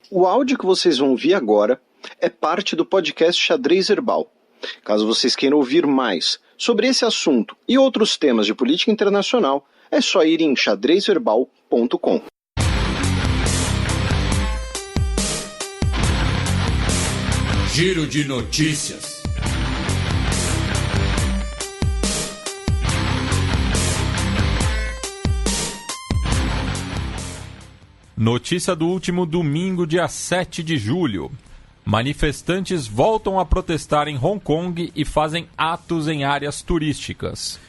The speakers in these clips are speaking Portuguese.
O áudio que vocês vão ouvir agora é parte do podcast Xadrez Herbal. Caso vocês queiram ouvir mais sobre esse assunto e outros temas de política internacional, é só ir em xadrezverbal.com. Giro de notícias. Notícia do último domingo, dia 7 de julho. Manifestantes voltam a protestar em Hong Kong e fazem atos em áreas turísticas.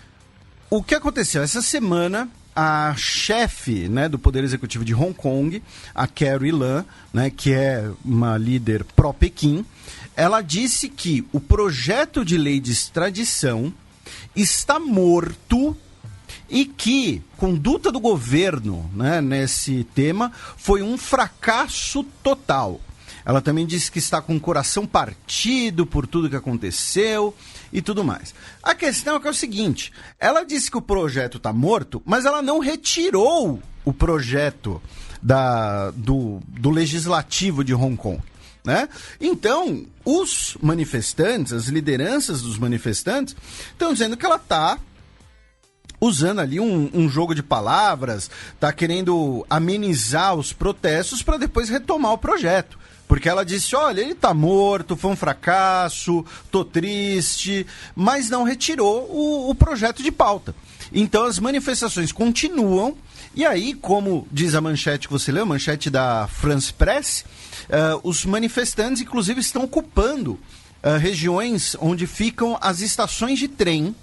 O que aconteceu? Essa semana, a chefe, do Poder Executivo de Hong Kong, a Carrie Lam, que é uma líder pró-Pequim, ela disse que o projeto de lei de extradição está morto e que a conduta do governo nesse tema foi um fracasso total. Ela também disse que está com o coração partido por tudo que aconteceu e tudo mais. A questão é o seguinte, ela disse que o projeto está morto, mas ela não retirou o projeto do legislativo de Hong Kong. Então, os manifestantes, as lideranças dos manifestantes, estão dizendo que ela está usando ali um jogo de palavras, está querendo amenizar os protestos para depois retomar o projeto. Porque ela disse, olha, ele está morto, foi um fracasso, tô triste, mas não retirou o projeto de pauta. Então as manifestações continuam, e aí, como diz a manchete que você leu, a manchete da France Press, os manifestantes, inclusive, estão ocupando regiões onde ficam as estações de trem,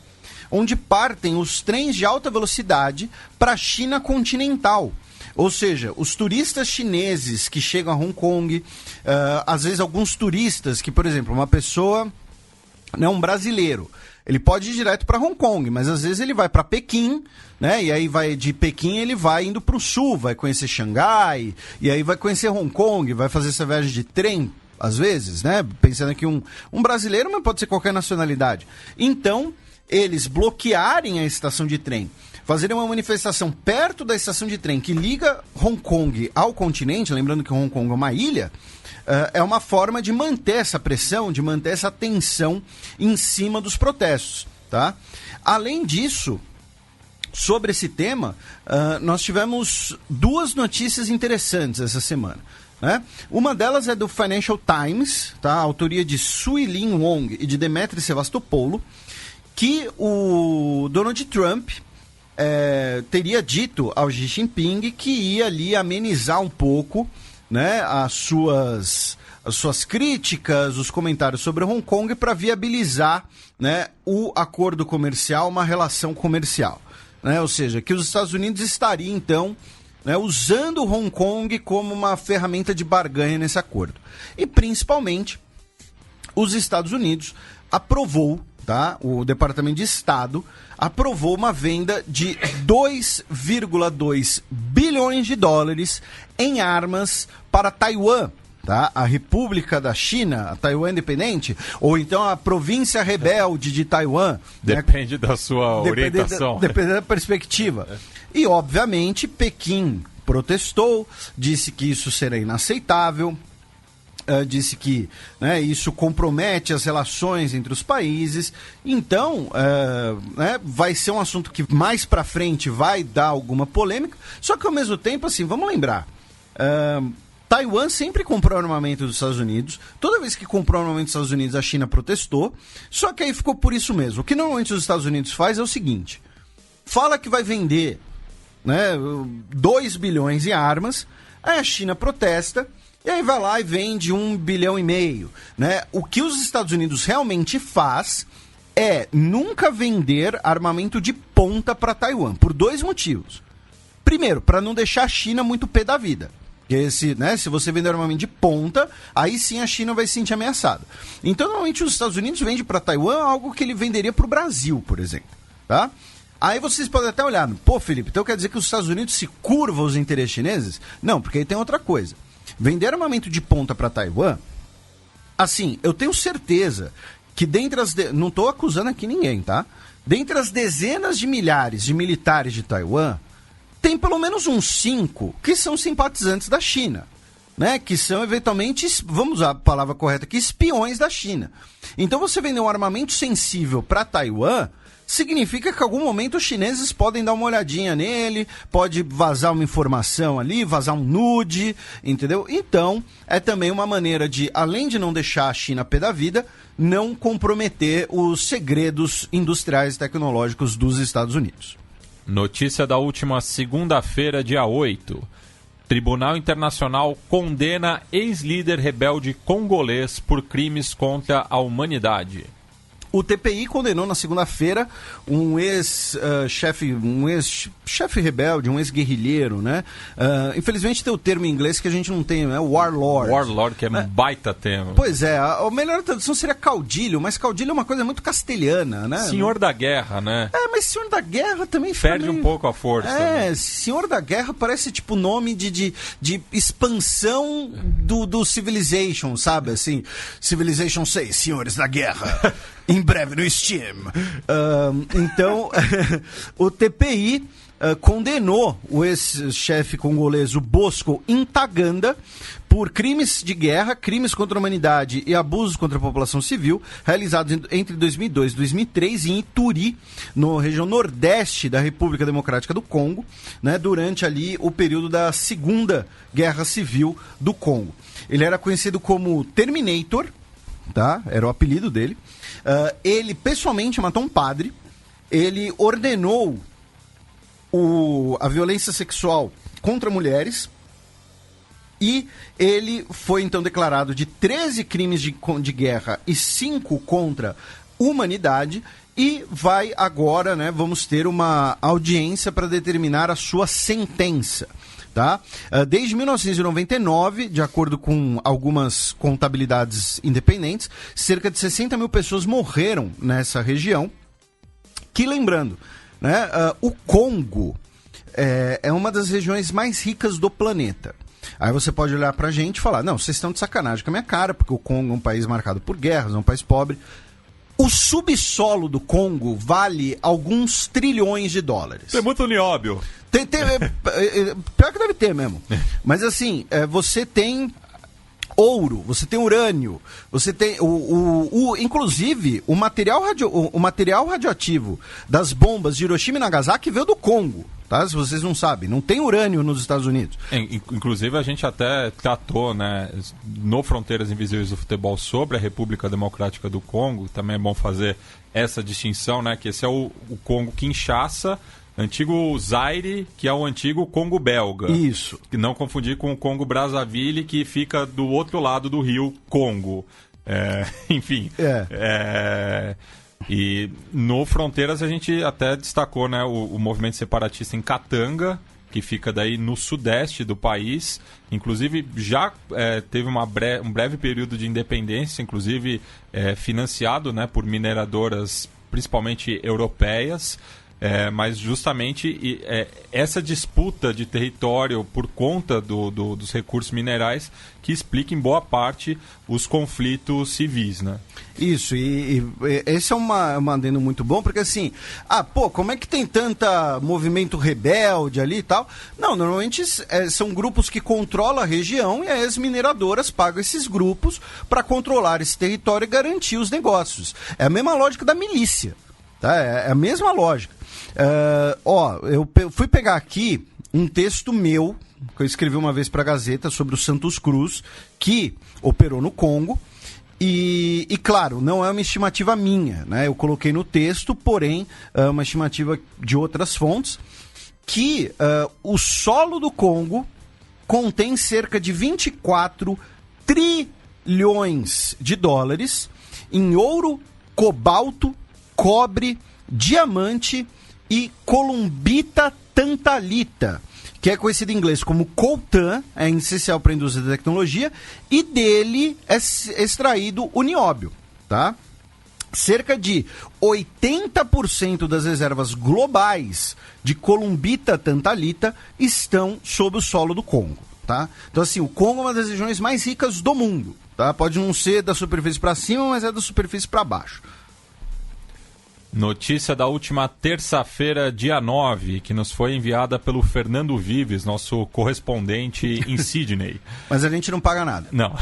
onde partem os trens de alta velocidade para a China continental. Ou seja, os turistas chineses que chegam a Hong Kong, às vezes alguns turistas que, por exemplo, uma pessoa, um brasileiro, ele pode ir direto para Hong Kong, mas às vezes ele vai para Pequim, e aí de Pequim ele vai indo para o sul, vai conhecer Xangai, e aí vai conhecer Hong Kong, vai fazer essa viagem de trem, às vezes, pensando aqui um brasileiro, mas pode ser qualquer nacionalidade. Então, eles bloquearem a estação de trem, fazerem uma manifestação perto da estação de trem que liga Hong Kong ao continente, lembrando que Hong Kong é uma ilha, é uma forma de manter essa pressão, de manter essa tensão em cima dos protestos, tá? Além disso, sobre esse tema, nós tivemos duas notícias interessantes essa semana. Uma delas é do Financial Times, tá? A autoria de Sui Lin Wong e de Demetri Sevastopoulou, que o Donald Trump teria dito ao Xi Jinping que ia ali amenizar um pouco as suas críticas, os comentários sobre Hong Kong para viabilizar o acordo comercial, uma relação comercial. Ou seja, que os Estados Unidos estariam, então, usando Hong Kong como uma ferramenta de barganha nesse acordo. E, principalmente, os Estados Unidos aprovou, o Departamento de Estado aprovou uma venda de 2,2 bilhões de dólares em armas para Taiwan, a República da China, a Taiwan independente, ou então a província rebelde de Taiwan. Depende da sua orientação. Depende da perspectiva. E, obviamente, Pequim protestou, disse que isso será inaceitável, disse que isso compromete as relações entre os países. Então, vai ser um assunto que mais para frente vai dar alguma polêmica. Só que, ao mesmo tempo, assim, vamos lembrar, Taiwan sempre comprou armamento dos Estados Unidos. Toda vez que comprou armamento dos Estados Unidos, a China protestou. Só que aí ficou por isso mesmo. O que normalmente os Estados Unidos faz é o seguinte: fala que vai vender 2 bilhões em armas, aí a China protesta, e aí vai lá e vende 1,5 bilhão. O que os Estados Unidos realmente faz é nunca vender armamento de ponta para Taiwan, por dois motivos. Primeiro, para não deixar a China muito pé da vida. Porque se você vender armamento de ponta, aí sim a China vai se sentir ameaçada. Então, normalmente, os Estados Unidos vendem para Taiwan algo que ele venderia para o Brasil, por exemplo. Tá? Aí vocês podem até olhar, pô, Felipe, então quer dizer que os Estados Unidos se curvam aos interesses chineses? Não, porque aí tem outra coisa. Vender armamento de ponta para Taiwan, assim, eu tenho certeza que dentre as... Não estou acusando aqui ninguém, tá? Dentre as dezenas de milhares de militares de Taiwan, tem pelo menos uns 5 que são simpatizantes da China. né, que são eventualmente, vamos usar a palavra correta aqui, espiões da China. Então você vender um armamento sensível para Taiwan significa que em algum momento os chineses podem dar uma olhadinha nele, pode vazar uma informação ali, vazar um nude, entendeu? Então, é também uma maneira de, além de não deixar a China pé da vida, não comprometer os segredos industriais e tecnológicos dos Estados Unidos. Notícia da última segunda-feira, dia 8. Tribunal Internacional condena ex-líder rebelde congolês por crimes contra a humanidade. O TPI condenou na segunda-feira um ex-chefe rebelde, um ex-guerrilheiro, né? Infelizmente tem o termo em inglês que a gente não tem, né? Warlord. Warlord, que é um baita tema. Pois é, a melhor tradução seria caudilho, mas caudilho é uma coisa muito castelhana, né? Senhor da guerra, né? Mas senhor da guerra também perde um pouco a força. Né? Senhor da guerra parece tipo nome de expansão do Civilization, sabe? Assim, Civilization 6, Senhores da Guerra. Em breve no Steam. Então, o TPI condenou o ex-chefe congolês, o Bosco Ntaganda, por crimes de guerra, crimes contra a humanidade e abusos contra a população civil, realizados entre 2002 e 2003 em Ituri, na região nordeste da República Democrática do Congo, né, durante ali o período da Segunda Guerra Civil do Congo. Ele era conhecido como Terminator, tá? Era o apelido dele. Ele pessoalmente matou um padre, ele ordenou a violência sexual contra mulheres e ele foi então declarado de 13 crimes de guerra e 5 contra a humanidade e vai agora, né, vamos ter uma audiência para determinar a sua sentença. Tá? Desde 1999, de acordo com algumas contabilidades independentes, cerca de 60 mil pessoas morreram nessa região. Que, lembrando, né, o Congo é uma das regiões mais ricas do planeta. Aí você pode olhar pra gente e falar, não, vocês estão de sacanagem com a minha cara, porque o Congo é um país marcado por guerras, é um país pobre. O subsolo do Congo vale alguns trilhões de dólares. Tem muito nióbio. Pior que deve ter mesmo. Mas assim, você tem ouro, você tem urânio, você tem inclusive o material radioativo das bombas de Hiroshima e Nagasaki veio do Congo, tá? Se vocês não sabem, não tem urânio nos Estados Unidos. Inclusive a gente até tratou, né, no Fronteiras Invisíveis do Futebol sobre a República Democrática do Congo, também é bom fazer essa distinção, né, que esse é o Congo Kinshasa, antigo Zaire, que é o antigo Congo belga. Isso. Que não confundir com o Congo Brazzaville, que fica do outro lado do rio Congo. Enfim. E no Fronteiras a gente até destacou, né, o movimento separatista em Katanga, que fica daí no sudeste do país. Inclusive já teve um breve período de independência, inclusive financiado, né, por mineradoras principalmente europeias. Mas justamente essa disputa de território por conta dos recursos minerais que explica em boa parte os conflitos civis, né? Isso, e esse é um adendo muito bom, porque assim, como é que tem tanta movimento rebelde ali e tal? Não, normalmente são grupos que controlam a região e as mineradoras pagam esses grupos para controlar esse território e garantir os negócios. É a mesma lógica da milícia, tá? É a mesma lógica. Eu fui pegar aqui um texto meu, que eu escrevi uma vez para a Gazeta, sobre o Santos Cruz, que operou no Congo, e claro, não é uma estimativa minha, né? Eu coloquei no texto, porém, é uma estimativa de outras fontes, que o solo do Congo contém cerca de 24 trilhões de dólares em ouro, cobalto, cobre, diamante e columbita tantalita, que é conhecido em inglês como coltan, é essencial para a indústria da tecnologia, e dele é extraído o nióbio, tá? Cerca de 80% das reservas globais de columbita tantalita estão sob o solo do Congo, tá? Então assim, o Congo é uma das regiões mais ricas do mundo, tá? Pode não ser da superfície para cima, mas é da superfície para baixo. Notícia da última terça-feira, dia 9, que nos foi enviada pelo Fernando Vives, nosso correspondente em Sydney. Mas a gente não paga nada. Não.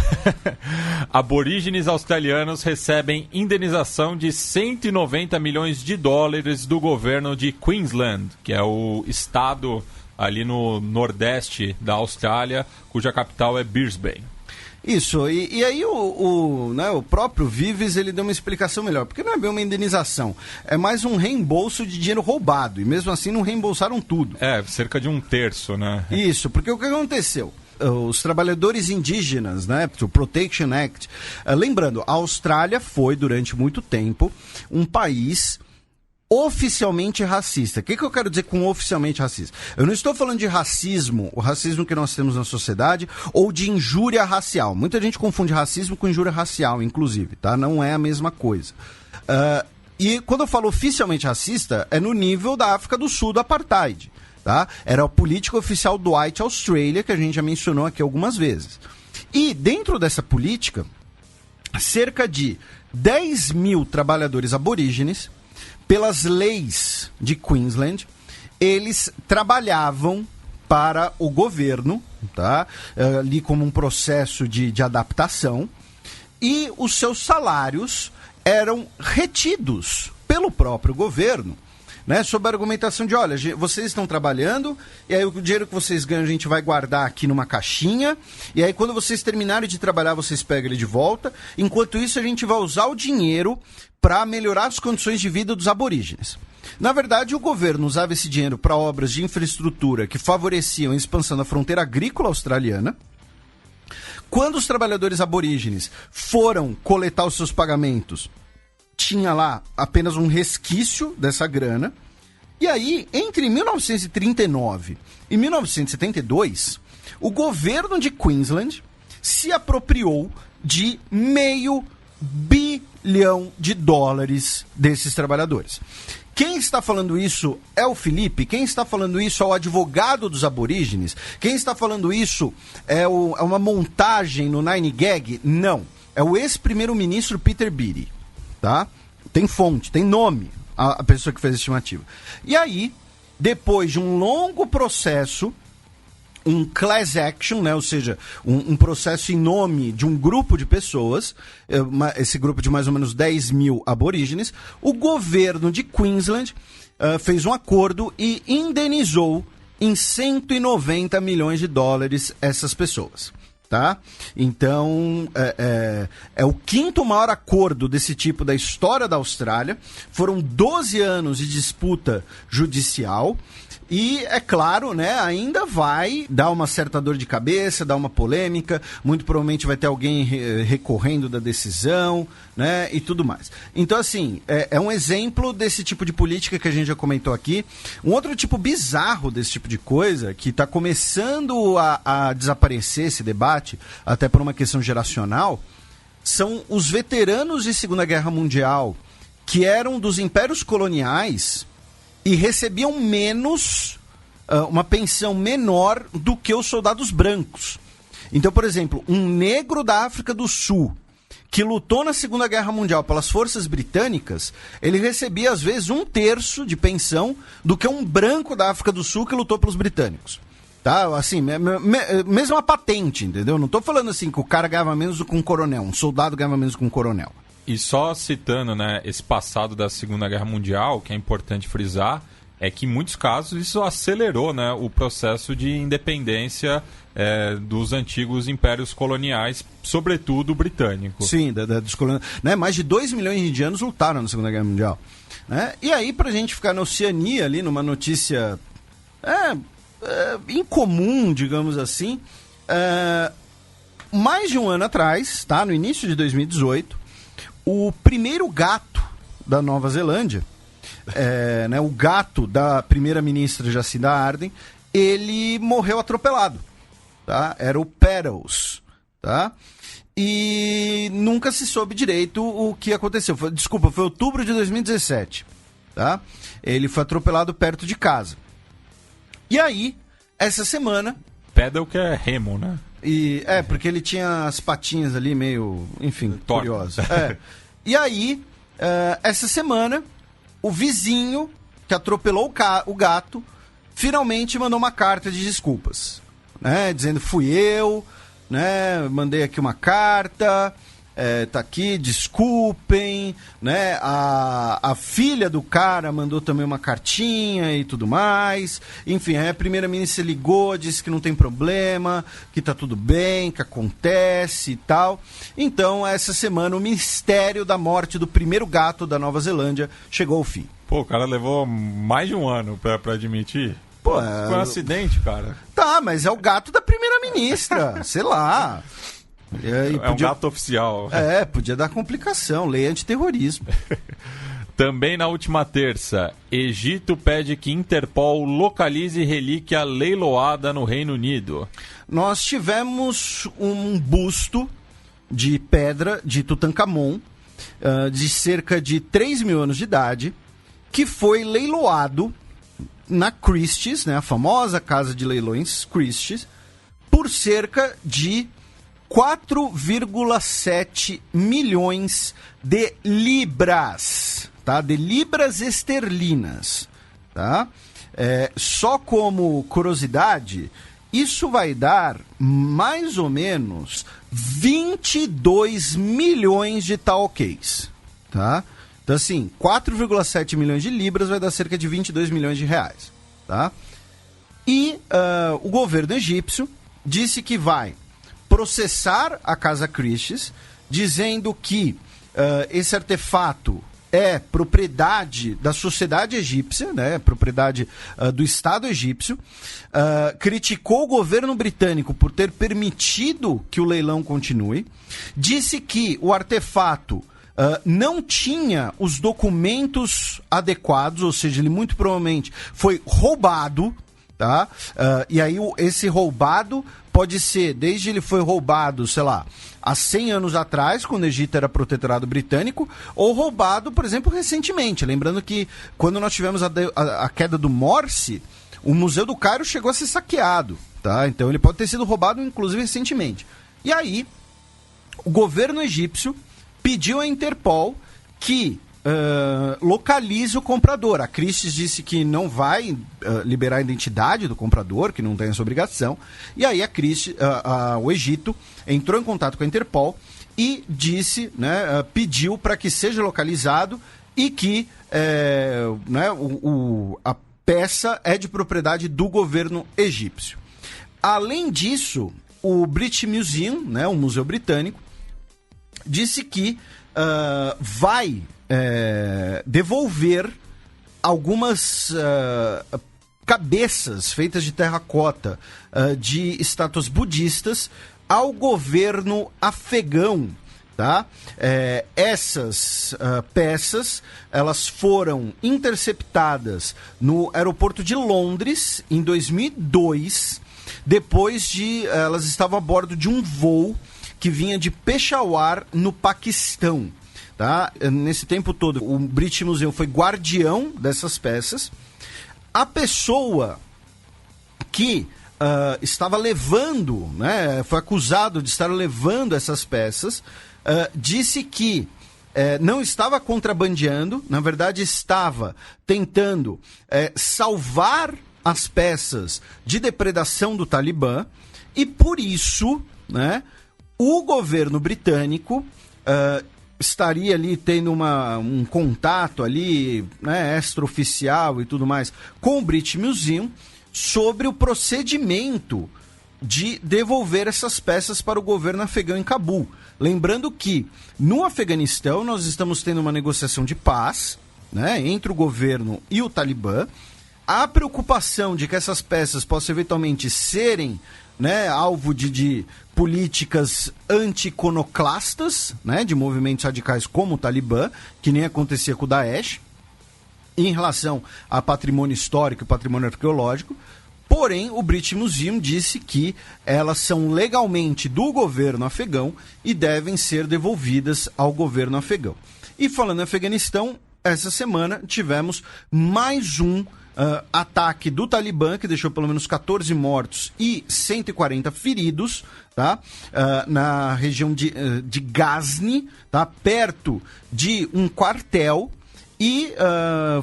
Aborígenes australianos recebem indenização de 190 milhões de dólares do governo de Queensland, que é o estado ali no nordeste da Austrália, cuja capital é Brisbane. Isso, e aí o próprio Vives ele deu uma explicação melhor, porque não é bem uma indenização, é mais um reembolso de dinheiro roubado, e mesmo assim não reembolsaram tudo. Cerca de 1/3, né? Isso, porque o que aconteceu? Os trabalhadores indígenas, né, o Protection Act, lembrando, a Austrália foi durante muito tempo um país oficialmente racista. O que eu quero dizer com oficialmente racista? Eu não estou falando de racismo, o racismo que nós temos na sociedade, ou de injúria racial. Muita gente confunde racismo com injúria racial, inclusive, tá? Não é a mesma coisa. E quando eu falo oficialmente racista, é no nível da África do Sul, do Apartheid, tá? Era a política oficial do White Australia, que a gente já mencionou aqui algumas vezes. E dentro dessa política, cerca de 10 mil trabalhadores aborígenes, pelas leis de Queensland, eles trabalhavam para o governo, tá? Ali como um processo de adaptação, e os seus salários eram retidos pelo próprio governo, né? Sob a argumentação de, olha, vocês estão trabalhando, e aí o dinheiro que vocês ganham a gente vai guardar aqui numa caixinha, e aí quando vocês terminarem de trabalhar, vocês pegam ele de volta, enquanto isso a gente vai usar o dinheiro para melhorar as condições de vida dos aborígenes. Na verdade, o governo usava esse dinheiro para obras de infraestrutura que favoreciam a expansão da fronteira agrícola australiana. Quando os trabalhadores aborígenes foram coletar os seus pagamentos, tinha lá apenas um resquício dessa grana. E aí, entre 1939 e 1972, o governo de Queensland se apropriou de $500 bilhão desses trabalhadores. Quem está falando isso é o Felipe, quem está falando isso é o advogado dos aborígenes, quem está falando isso é uma montagem no Nine Gag? Não, é o ex-primeiro-ministro Peter Beattie, tá? Tem fonte, tem nome, a pessoa que fez a estimativa. E aí, depois de um longo processo, um class action, né? Ou seja, um processo em nome de um grupo de pessoas, esse grupo de mais ou menos 10 mil aborígenes, o governo de Queensland fez um acordo e indenizou em 190 milhões de dólares essas pessoas. Tá? Então, é o quinto maior acordo desse tipo da história da Austrália. Foram 12 anos de disputa judicial. E, é claro, né, ainda vai dar uma certa dor de cabeça, dar uma polêmica, muito provavelmente vai ter alguém recorrendo da decisão, né, e tudo mais. Então, assim, é um exemplo desse tipo de política que a gente já comentou aqui. Um outro tipo bizarro desse tipo de coisa, que está começando a desaparecer esse debate, até por uma questão geracional, são os veteranos de Segunda Guerra Mundial, que eram dos impérios coloniais e recebiam menos, uma pensão menor do que os soldados brancos. Então, por exemplo, um negro da África do Sul que lutou na Segunda Guerra Mundial pelas forças britânicas, ele recebia às vezes 1/3 de pensão do que um branco da África do Sul que lutou pelos britânicos. Tá? Assim, mesmo a patente, entendeu? Não estou falando assim que o cara ganhava menos do que um coronel, um soldado ganhava menos do que um coronel. E só citando, né, esse passado da Segunda Guerra Mundial, que é importante frisar, é que em muitos casos isso acelerou, né, o processo de independência dos antigos impérios coloniais, sobretudo o britânico. Sim, dos coloniais, né, mais de 2 milhões de indianos lutaram na Segunda Guerra Mundial. Né? E aí, pra gente ficar na Oceania, ali, numa notícia incomum, digamos assim, mais de um ano atrás, tá, no início de 2018, o primeiro gato da Nova Zelândia, né, o gato da primeira-ministra Jacinda Ardern, ele morreu atropelado. Tá? Era o Petals. Tá? E nunca se soube direito o que aconteceu. Foi outubro de 2017. Tá? Ele foi atropelado perto de casa. E aí, essa semana... Pedal que é remo, né? Porque ele tinha as patinhas ali meio, enfim, curiosas. E aí, essa semana, o vizinho que atropelou o gato finalmente mandou uma carta de desculpas, né? Dizendo, fui eu, né? Mandei aqui uma carta, tá aqui, desculpem, né? A filha do cara mandou também uma cartinha e tudo mais. Enfim, aí a primeira-ministra ligou, disse que não tem problema, que tá tudo bem, que acontece e tal. Então, essa semana, o mistério da morte do primeiro gato da Nova Zelândia chegou ao fim. Pô, o cara levou mais de um ano pra admitir. Pô, foi um acidente, cara. Tá, mas é o gato da primeira-ministra, sei lá. É um gato oficial. Podia dar complicação, lei antiterrorismo. Também na última terça, Egito pede que Interpol localize relíquia leiloada no Reino Unido. Nós tivemos um busto de pedra de Tutankhamon, de cerca de 3 mil anos de idade, que foi leiloado na Christie's, né, a famosa casa de leilões Christie's, por cerca de 4,7 milhões de libras, tá? De libras esterlinas, tá? Só como curiosidade, isso vai dar mais ou menos 22 milhões de tal-ok's, tá? Então, assim, 4,7 milhões de libras vai dar cerca de 22 milhões de reais, tá? E o governo egípcio disse que vai processar a Casa Christie's, dizendo que esse artefato é propriedade da sociedade egípcia, né? Propriedade do Estado egípcio. Criticou o governo britânico por ter permitido que o leilão continue. Disse que o artefato não tinha os documentos adequados, ou seja, ele muito provavelmente foi roubado, tá? E aí esse roubado pode ser, desde ele foi roubado, sei lá, há 100 anos atrás, quando o Egito era protetorado britânico, ou roubado, por exemplo, recentemente. Lembrando que quando nós tivemos a queda do Morsi, o Museu do Cairo chegou a ser saqueado, tá? Então ele pode ter sido roubado, inclusive, recentemente. E aí, o governo egípcio pediu à Interpol que localize o comprador. A Christie's disse que não vai liberar a identidade do comprador, que não tem essa obrigação. E aí o Egito entrou em contato com a Interpol e disse, né, pediu para que seja localizado e que a peça é de propriedade do governo egípcio. Além disso, o British Museum, né, o Museu Britânico, disse que vai devolver algumas cabeças feitas de terracota de estátuas budistas ao governo afegão, tá? Essas peças, elas foram interceptadas no aeroporto de Londres em 2002, depois de elas estavam a bordo de um voo que vinha de Peshawar, no Paquistão. Tá? Nesse tempo todo, o British Museum foi guardião dessas peças. A pessoa que estava levando, né, foi acusado de estar levando essas peças, disse que não estava contrabandeando, na verdade estava tentando salvar as peças de depredação do Talibã, e por isso, né, o governo britânico estaria ali tendo um contato ali, né, extraoficial e tudo mais, com o British Museum sobre o procedimento de devolver essas peças para o governo afegão em Cabul. Lembrando que no Afeganistão nós estamos tendo uma negociação de paz, né, entre o governo e o Talibã. A preocupação de que essas peças possam eventualmente serem, né, alvo de políticas anti-iconoclastas, né, de movimentos radicais como o Talibã, que nem acontecia com o Daesh, em relação a patrimônio histórico e patrimônio arqueológico. Porém, o British Museum disse que elas são legalmente do governo afegão e devem ser devolvidas ao governo afegão. E falando em Afeganistão, essa semana tivemos mais um ataque do Talibã, que deixou pelo menos 14 mortos e 140 feridos, tá? Na região de Ghazni, tá? Perto de um quartel. E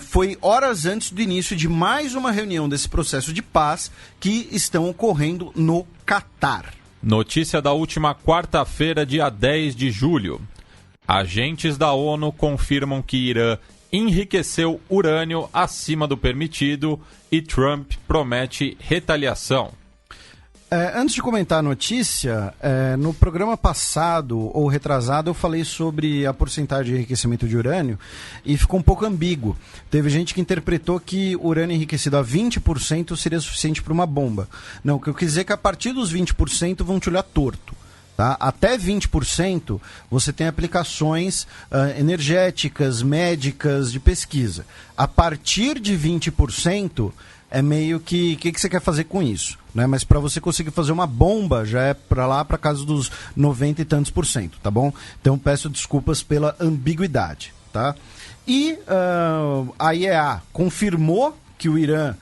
foi horas antes do início de mais uma reunião desse processo de paz que estão ocorrendo no Catar. Notícia da última quarta-feira, dia 10 de julho. Agentes da ONU confirmam que Irã enriqueceu urânio acima do permitido e Trump promete retaliação. Antes de comentar a notícia, no programa passado ou retrasado eu falei sobre a porcentagem de enriquecimento de urânio e ficou um pouco ambíguo. Teve gente que interpretou que urânio enriquecido a 20% seria suficiente para uma bomba. Não, o que eu quis dizer é que a partir dos 20% vão te olhar torto. Tá? Até 20% você tem aplicações energéticas, médicas, de pesquisa. A partir de 20%... é meio que... O que você quer fazer com isso? Né? Mas para você conseguir fazer uma bomba, já é para casa dos 90 e tantos %, tá bom? Então peço desculpas pela ambiguidade, tá? E a IEA confirmou que o Irã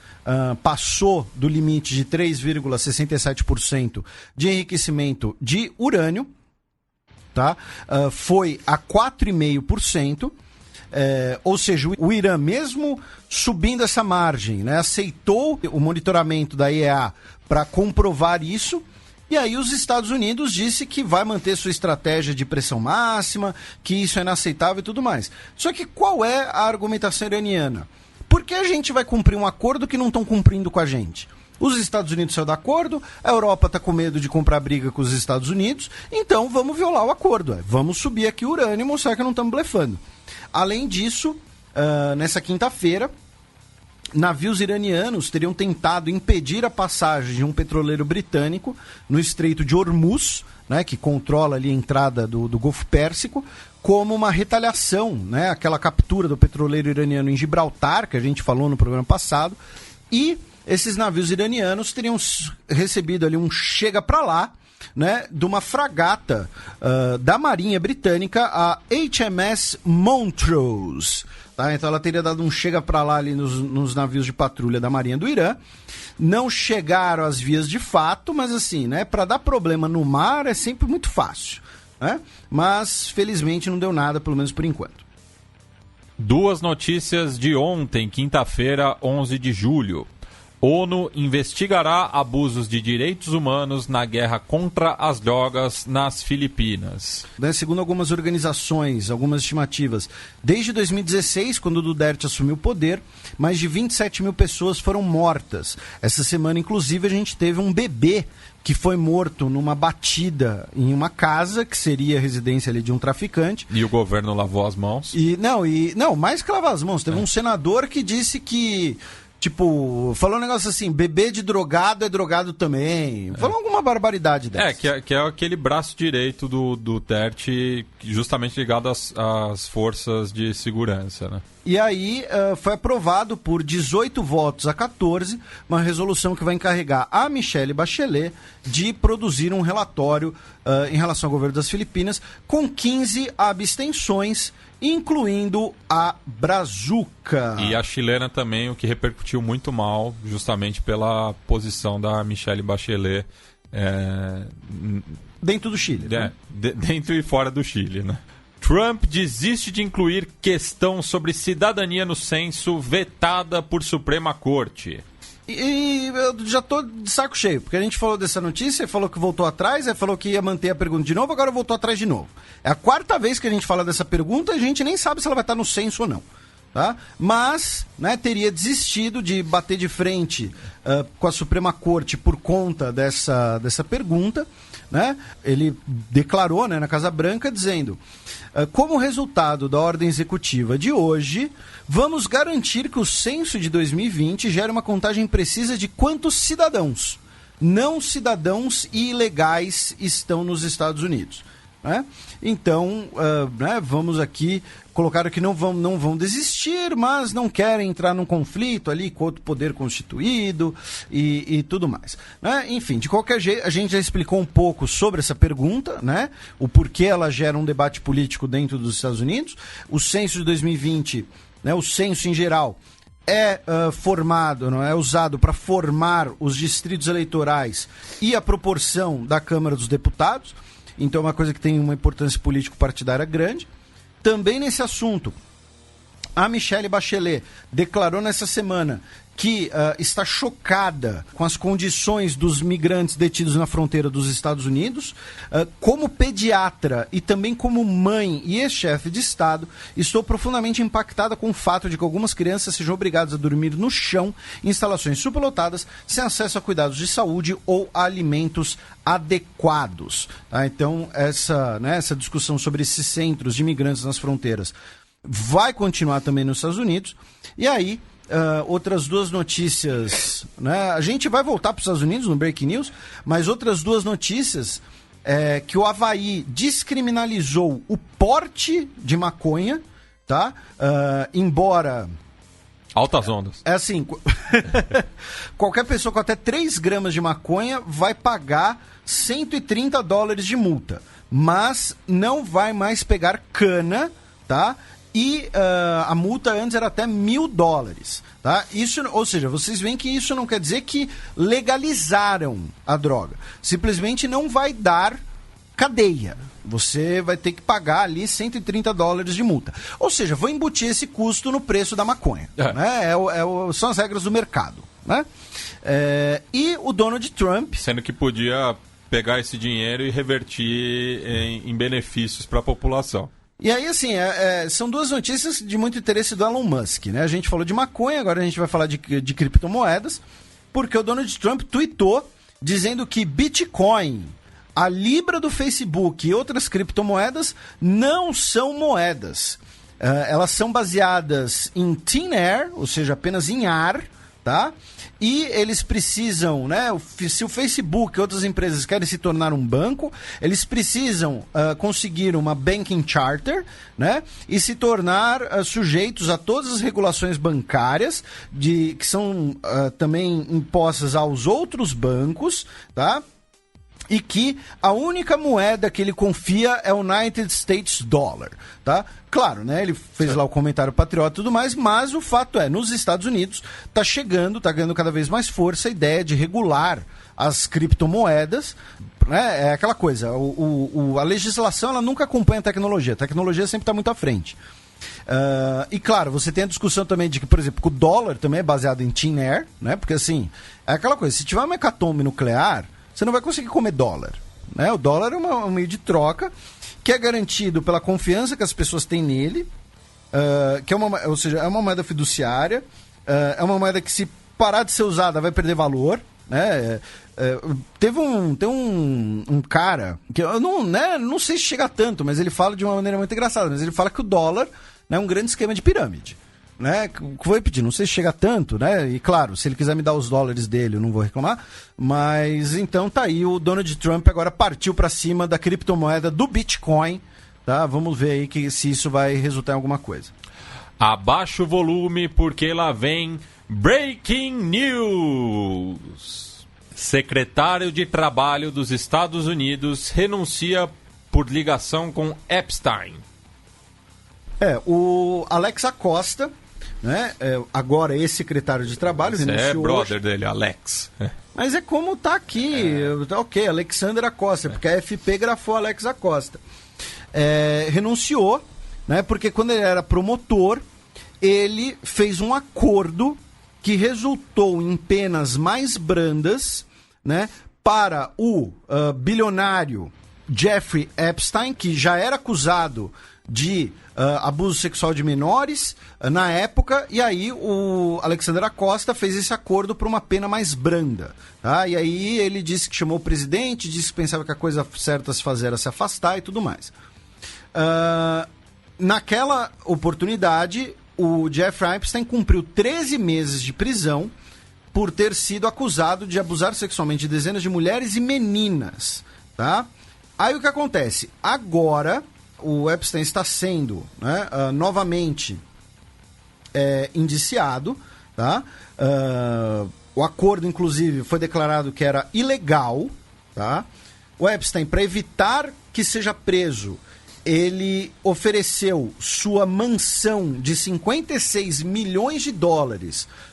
passou do limite de 3,67% de enriquecimento de urânio, tá? Foi a 4,5%. Ou seja, o Irã, mesmo subindo essa margem, né, aceitou o monitoramento da IEA para comprovar isso, e aí os Estados Unidos disse que vai manter sua estratégia de pressão máxima, que isso é inaceitável e tudo mais. Só que qual é a argumentação iraniana? Por que a gente vai cumprir um acordo que não estão cumprindo com a gente? Os Estados Unidos saiu do acordo, a Europa está com medo de comprar briga com os Estados Unidos, então vamos violar o acordo, vamos subir aqui o urânio e mostrar que não estamos blefando. Além disso, nessa quinta-feira, navios iranianos teriam tentado impedir a passagem de um petroleiro britânico no Estreito de Hormuz, né, que controla ali a entrada do Golfo Pérsico, como uma retaliação, né, aquela captura do petroleiro iraniano em Gibraltar, que a gente falou no programa passado, e esses navios iranianos teriam recebido ali um chega pra lá, né, de uma fragata da Marinha Britânica, a HMS Montrose. Tá? Então ela teria dado um chega pra lá ali nos navios de patrulha da Marinha do Irã. Não chegaram às vias de fato, mas assim, né, para dar problema no mar é sempre muito fácil, né? Mas felizmente não deu nada, pelo menos por enquanto. Duas notícias de ontem, quinta-feira, 11 de julho. ONU investigará abusos de direitos humanos na guerra contra as drogas nas Filipinas. Segundo algumas organizações, algumas estimativas, desde 2016, quando o Duterte assumiu o poder, mais de 27 mil pessoas foram mortas. Essa semana, inclusive, a gente teve um bebê que foi morto numa batida em uma casa, que seria a residência ali de um traficante. E o governo lavou as mãos? Não, mais que lavar as mãos. Teve um senador que disse que... Tipo, falou um negócio assim, bebê de drogado é drogado também. Falou alguma barbaridade dessa. Que é aquele braço direito do Duterte, justamente ligado às forças de segurança, né? E aí foi aprovado por 18 votos a 14, uma resolução que vai encarregar a Michelle Bachelet de produzir um relatório em relação ao governo das Filipinas, com 15 abstenções, incluindo a Brazuca. E a chilena também, o que repercutiu muito mal, justamente pela posição da Michelle Bachelet. Dentro do Chile. Né? Dentro e fora do Chile, né? Trump desiste de incluir questão sobre cidadania no censo vetada por Suprema Corte. E eu já tô de saco cheio, porque a gente falou dessa notícia, falou que voltou atrás, falou que ia manter a pergunta de novo, agora voltou atrás de novo. É a quarta vez que a gente fala dessa pergunta, a gente nem sabe se ela vai estar no censo ou não. Tá? Mas, né, teria desistido de bater de frente com a Suprema Corte por conta dessa pergunta. Né? Ele declarou, né, na Casa Branca, dizendo: como resultado da ordem executiva de hoje, vamos garantir que o censo de 2020 gere uma contagem precisa de quantos cidadãos, não cidadãos e ilegais, estão nos Estados Unidos. Né? Então, né, vamos aqui colocar que não vão desistir, mas não querem entrar num conflito ali com outro poder constituído e tudo mais. Né? Enfim, de qualquer jeito, a gente já explicou um pouco sobre essa pergunta, né? O porquê ela gera um debate político dentro dos Estados Unidos. O censo de 2020, né, o censo em geral, é formado, não é usado para formar os distritos eleitorais e a proporção da Câmara dos Deputados. Então é uma coisa que tem uma importância político-partidária grande. Também nesse assunto, A Michelle Bachelet declarou nessa semana que está chocada com as condições dos migrantes detidos na fronteira dos Estados Unidos. Como pediatra e também como mãe e ex-chefe de Estado, estou profundamente impactada com o fato de que algumas crianças sejam obrigadas a dormir no chão em instalações superlotadas, sem acesso a cuidados de saúde ou a alimentos adequados. Tá? Então, essa discussão sobre esses centros de imigrantes nas fronteiras vai continuar também nos Estados Unidos. E aí, outras duas notícias, né? A gente vai voltar para os Estados Unidos no Breaking News, mas outras duas notícias que o Havaí descriminalizou o porte de maconha, tá? Embora... Altas ondas. É assim, qualquer pessoa com até 3 gramas de maconha vai pagar $130 de multa, mas não vai mais pegar cana, tá? E a multa antes era até $1.000, tá? Isso, ou seja, vocês veem que isso não quer dizer que legalizaram a droga. Simplesmente não vai dar cadeia. Você vai ter que pagar ali $130 de multa. Ou seja, vou embutir esse custo no preço da maconha. Né? São as regras do mercado. Né? E o Donald Trump... Sendo que podia pegar esse dinheiro e revertir em benefícios para a população. E aí, assim, são duas notícias de muito interesse do Elon Musk, né? A gente falou de maconha, agora a gente vai falar de criptomoedas, porque o Donald Trump tweetou dizendo que Bitcoin, a Libra do Facebook e outras criptomoedas não são moedas. Elas são baseadas em thin air, ou seja, apenas em ar, tá? E eles precisam, né? Se o Facebook e outras empresas querem se tornar um banco, eles precisam conseguir uma banking charter, né? E se tornar sujeitos a todas as regulações bancárias que são também impostas aos outros bancos, tá? E que a única moeda que ele confia é o United States Dollar, tá? Claro, né? Ele fez lá o comentário patriota e tudo mais, mas o fato nos Estados Unidos tá ganhando cada vez mais força a ideia de regular as criptomoedas, né? É aquela coisa, a legislação ela nunca acompanha a tecnologia sempre está muito à frente. E claro, você tem a discussão também de que, por exemplo, o dólar também é baseado em thin air, né? Porque assim, é aquela coisa, se tiver uma hecatombe nuclear, você não vai conseguir comer dólar, né? O dólar é um meio de troca que é garantido pela confiança que as pessoas têm nele, ou seja, é uma moeda fiduciária, é uma moeda que, se parar de ser usada, vai perder valor, né? Tem um cara que eu não sei se chega tanto, mas ele fala de uma maneira muito engraçada, mas ele fala que o dólar é um grande esquema de pirâmide. Né? Vou repetir, não sei se chega tanto, né? E claro, se ele quiser me dar os dólares dele, eu não vou reclamar. Mas então tá aí, o Donald Trump agora partiu para cima da criptomoeda do Bitcoin, tá? Vamos ver aí se isso vai resultar em alguma coisa. Abaixa o volume porque lá vem Breaking News. Secretário de Trabalho dos Estados Unidos renuncia por ligação com Epstein. O Alex Acosta, né? Agora ex-secretário de Trabalho, renunciou. É brother dele, Alex. Mas é como tá aqui, ok, Alexander Acosta, porque a FP grafou Alex Acosta. Renunciou, né? Porque quando ele era promotor, ele fez um acordo que resultou em penas mais brandas, né? Para o bilionário Jeffrey Epstein, que já era acusado de abuso sexual de menores na época, e aí o Alexander Acosta fez esse acordo para uma pena mais branda, tá? E aí ele disse que chamou o presidente, disse que pensava que a coisa certa a se fazer era se afastar e tudo mais. Naquela oportunidade, o Jeffrey Epstein cumpriu 13 meses de prisão por ter sido acusado de abusar sexualmente de dezenas de mulheres e meninas, tá? Aí o que acontece? Agora o Epstein está sendo, né, novamente indiciado, tá? O acordo, inclusive, foi declarado que era ilegal, tá? O Epstein, para evitar que seja preso, ele ofereceu sua mansão de $56 milhões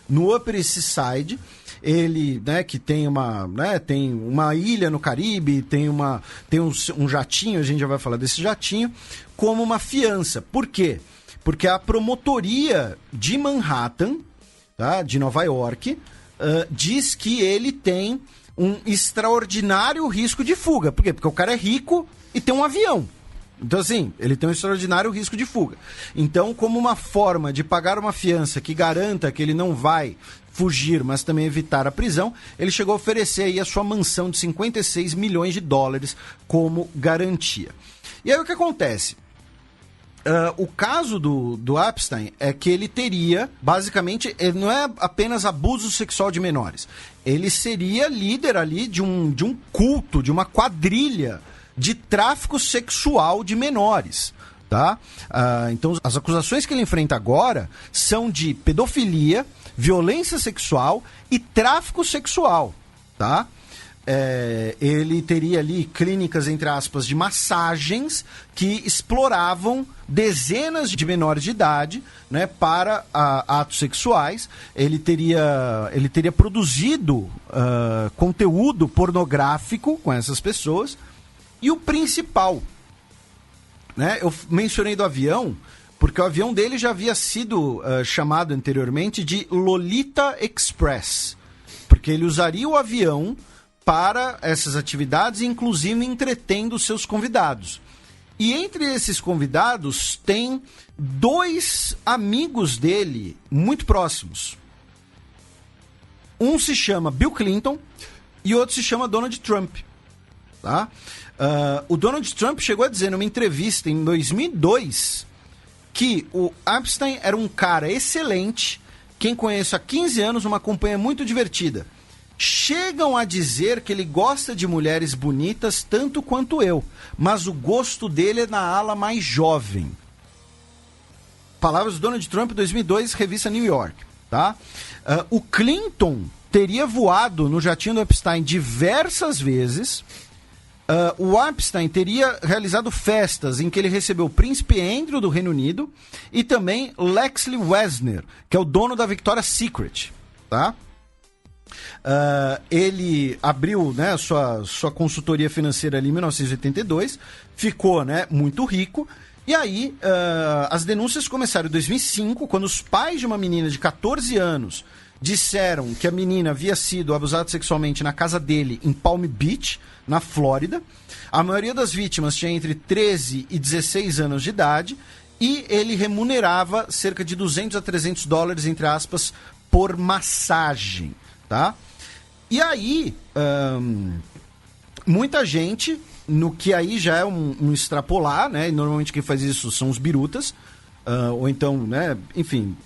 no Upper East Side. Ele, né, que tem uma ilha no Caribe, tem um jatinho, a gente já vai falar desse jatinho, como uma fiança. Por quê? porque a promotoria de Manhattan, tá, de Nova York, diz que ele tem um extraordinário risco de fuga. Por quê? Porque o cara é rico e tem um avião. Então, assim, ele tem um extraordinário risco de fuga. Então, como uma forma de pagar uma fiança que garanta que ele não vai fugir, mas também evitar a prisão, ele chegou a oferecer aí a sua mansão de 56 milhões de dólares como garantia. E aí o que acontece? O caso do Epstein é que ele teria, basicamente, ele não é apenas abuso sexual de menores. Ele seria líder ali de um culto, de uma quadrilha de tráfico sexual de menores, tá? Então, as acusações que ele enfrenta agora são de pedofilia, violência sexual e tráfico sexual, tá? Ele teria ali clínicas, entre aspas, de massagens que exploravam dezenas de menores de idade, né, para atos sexuais. Ele teria produzido conteúdo pornográfico com essas pessoas. E o principal, né, eu mencionei do avião, porque o avião dele já havia sido chamado anteriormente de Lolita Express, porque ele usaria o avião para essas atividades, inclusive entretendo seus convidados. E entre esses convidados tem 2 amigos dele muito próximos. Um se chama Bill Clinton e outro se chama Donald Trump. Tá? O Donald Trump chegou a dizer numa entrevista em 2002 que o Epstein era um cara excelente, quem conheço há 15 anos, uma companhia muito divertida. Chegam a dizer que ele gosta de mulheres bonitas tanto quanto eu, mas o gosto dele é na ala mais jovem. Palavras do Donald Trump, 2002, revista New York. Tá? O Clinton teria voado no jatinho do Epstein diversas vezes. O Epstein teria realizado festas em que ele recebeu o príncipe Andrew do Reino Unido e também Leslie Wexner, que é o dono da Victoria's Secret, tá? Ele abriu, né, sua consultoria financeira ali em 1982, ficou, né, muito rico. E aí, as denúncias começaram em 2005, quando os pais de uma menina de 14 anos disseram que a menina havia sido abusada sexualmente na casa dele em Palm Beach, na Flórida. A maioria das vítimas tinha entre 13 e 16 anos de idade e ele remunerava cerca de 200 a 300 dólares, entre aspas, por massagem, tá? E aí, muita gente, no que aí já é um extrapolar, né? E normalmente quem faz isso são os birutas, ou então, né, enfim,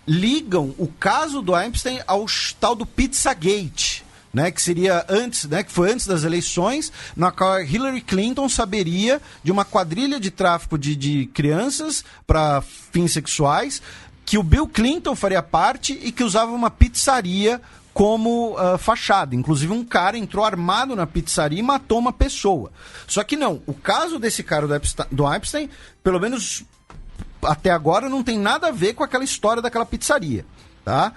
ligam o caso do Epstein ao tal do Pizzagate, né, que seria antes, né, que foi antes das eleições, na qual Hillary Clinton saberia de uma quadrilha de tráfico de crianças para fins sexuais, que o Bill Clinton faria parte e que usava uma pizzaria como fachada. Inclusive um cara entrou armado na pizzaria e matou uma pessoa. Só que não, o caso desse cara do Epstein, pelo menos até agora, não tem nada a ver com aquela história daquela pizzaria, tá?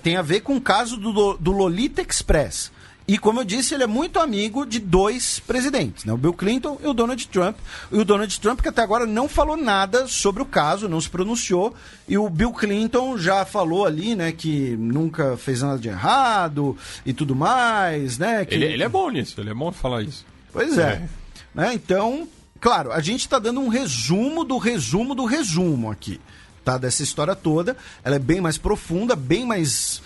Tem a ver com o caso do Lolita Express. E, como eu disse, ele é muito amigo de 2 presidentes, né? O Bill Clinton e o Donald Trump. E o Donald Trump, que até agora não falou nada sobre o caso, não se pronunciou. E o Bill Clinton já falou ali, né, que nunca fez nada de errado e tudo mais, né? Que... Ele é bom nisso, ele é bom falar isso. Pois é. Né? Então, claro, a gente está dando um resumo do resumo do resumo aqui, tá? Dessa história toda. Ela é bem mais profunda, bem mais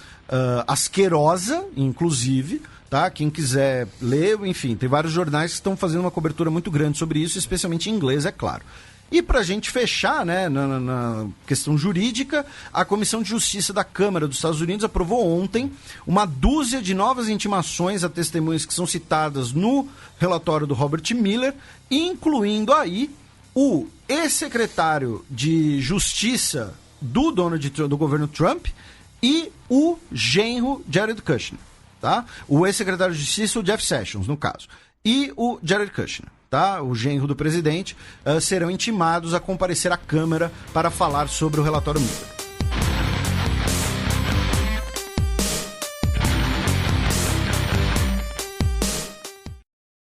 asquerosa, inclusive, tá? Quem quiser ler, enfim, tem vários jornais que estão fazendo uma cobertura muito grande sobre isso, especialmente em inglês, é claro. E para a gente fechar, né, na questão jurídica, a Comissão de Justiça da Câmara dos Estados Unidos aprovou ontem uma dúzia de novas intimações a testemunhas que são citadas no relatório do Robert Mueller, incluindo aí o ex-secretário de Justiça do governo Trump e o genro Jared Kushner, tá? O ex-secretário de Justiça, o Jeff Sessions, no caso, e o Jared Kushner, tá? O genro do presidente, serão intimados a comparecer à Câmara para falar sobre o relatório Mueller.